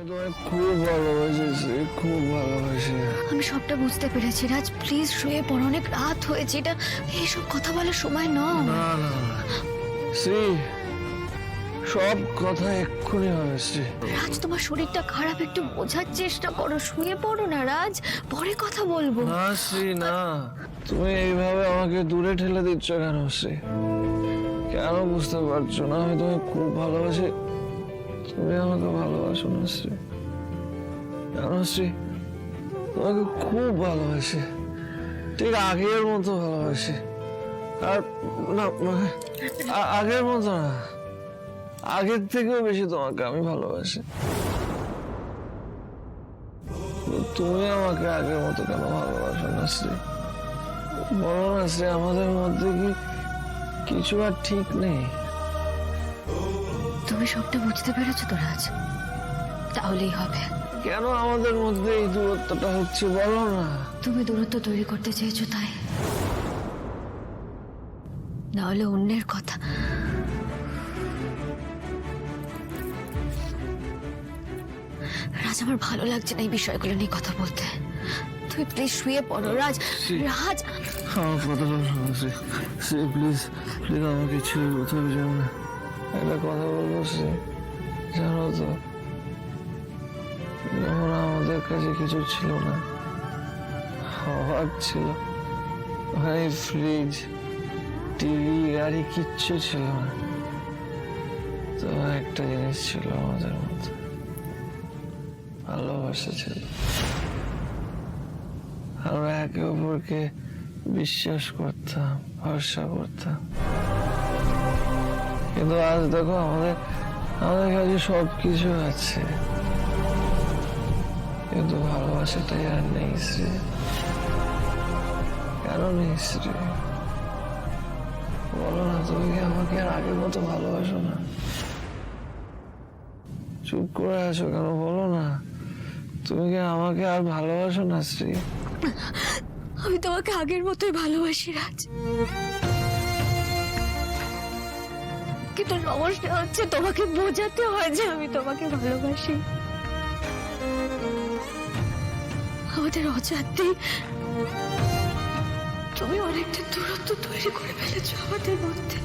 তোমায় খুব ভালোবাসি, খুব ভালোবাসি। আমি সবটা বুঝতে পেরেছি রাজ, প্লিজ শুয়ে পড়ো, অনেক রাত হয়েছে, এটা এইসব কথা বলার সময় নয়। না না শ্রী, সব কথা এক্ষুনি হবে শ্রী। রাজ তোমার শরীরটা খারাপ, একটু বোঝার চেষ্টা করো, শুয়ে পড়ো না রাজ, পরে কথা বলবো। না শ্রী না, তুমি এইভাবে আমাকে দূরে ঠেলে দিচ্ছ কেন শ্রী? কেন বুঝতে পারছো না আমি তোমায় খুব ভালোবাসি? তুমি আমাকে ভালোবাসো না শ্রী? কেন শ্রী? তোমাকে খুব ভালোবাসি, ঠিক আগের মতো ভালোবাসি। আর না মানে আগের মতো না, আগের থেকেও বেশি তোমাকে আমি ভালোবাসি। তুমি আমাকে আগের মতো কেন ভালোবাসো না শ্রী? বলো না শ্রী, আমাদের মধ্যে কি কিছু আর ঠিক নেই? তুমি সবটা বুঝতে পেরেছো তো রাজ? তাহলেই হবে। কেন আমাদের মধ্যে এই দূরত্বটা হচ্ছে বলো না? তুমি দূরত্ব তৈরি করতে চেয়েছো তাই, না হলে অন্যের কথা। রাজ, আমার ভালো লাগছে না এই বিষয়গুলো নিয়ে কথা বলতে। তুমি প্লিজ শুয়ে পড়ো রাজ। রাজ, আমার কথাটা শোনো শ্রী, শ্রী প্লিজ প্লিজ আমাকে ছেড়ে কোথাও যাও না। একটা কথা বলবো শ্রী, জানো তো যখন আমাদের কাছে কিছু ছিল না, অভাব ছিল, ওখানে ফ্রিজ, টিভি, গাড়ি কিচ্ছু ছিল না, তো একটা জিনিস ছিল আমাদের মধ্যে, ভালোবাসা ছিল। আমরা একে অপরকে বিশ্বাস করতাম, ভরসা করতাম। কিন্তু আজ দেখো আমাদের আমাদের কাছে সবকিছু আছে, কিন্তু ভালোবাসাটাই আর নেই শ্রী। কেন নেই শ্রী? বলো না, তুমি কি আমাকে আর আগের মতো ভালোবাসো না? চুপ করে আছো কেন? বলো না, তুমি কি আমাকে আর ভালোবাসো না শ্রী? আমি তোমাকে আগের মতোই ভালোবাসি রাজ, কিন্তু সমস্যা হচ্ছে তোমাকে বোঝাতে হয় যে আমি তোমাকে ভালোবাসি। আমাদের অজান্তেই তুমি অনেকটা দূরত্ব তৈরি করে ফেলেছো আমাদের মধ্যে।